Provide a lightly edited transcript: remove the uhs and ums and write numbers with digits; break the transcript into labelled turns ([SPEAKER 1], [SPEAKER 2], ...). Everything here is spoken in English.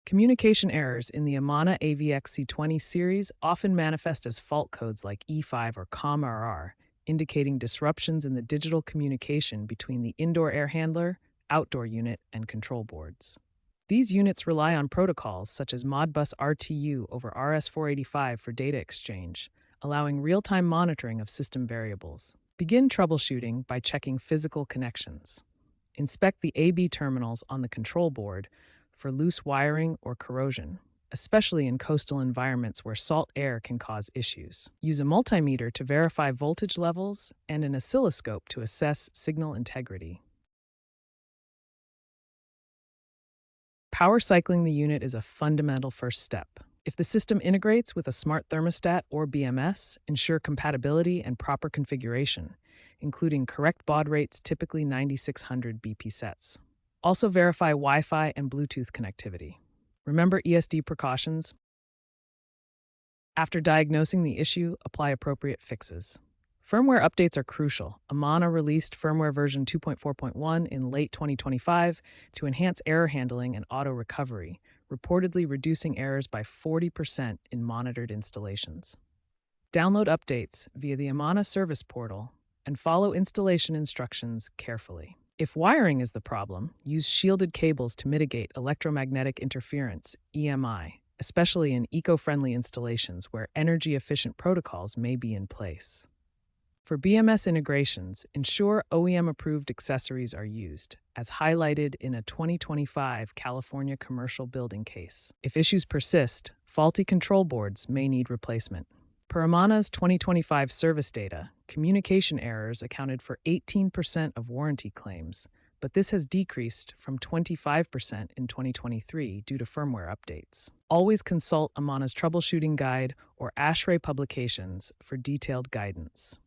[SPEAKER 1] Communication errors in the Amana AVXC20 series often manifest as fault codes like E5 or COM-RR, indicating disruptions in the digital communication between the indoor air handler, outdoor unit, and control boards. These units rely on protocols such as Modbus RTU over RS-485 for data exchange, allowing real-time monitoring of system variables. Begin troubleshooting by checking physical connections. Inspect the AB terminals on the control board for loose wiring or corrosion, especially in coastal environments where salt air can cause issues. Use a multimeter to verify voltage levels and an oscilloscope to assess signal integrity. Power cycling the unit is a fundamental first step. If the system integrates with a smart thermostat or BMS, ensure compatibility and proper configuration, including correct baud rates, typically 9600 BP sets. Also verify Wi-Fi and Bluetooth connectivity. Remember ESD precautions. After diagnosing the issue, apply appropriate fixes. Firmware updates are crucial. Amana released firmware version 2.4.1 in late 2025 to enhance error handling and auto recovery, reportedly reducing errors by 40% in monitored installations. Download updates via the Amana service portal and follow installation instructions carefully. If wiring is the problem, use shielded cables to mitigate electromagnetic interference, EMI, especially in eco-friendly installations where energy-efficient protocols may be in place. For BMS integrations, ensure OEM-approved accessories are used, as highlighted in a 2025 California commercial building case. If issues persist, faulty control boards may need replacement. Per Amana's 2025 service data, communication errors accounted for 18% of warranty claims, but this has decreased from 25% in 2023 due to firmware updates. Always consult Amana's troubleshooting guide or ASHRAE publications for detailed guidance.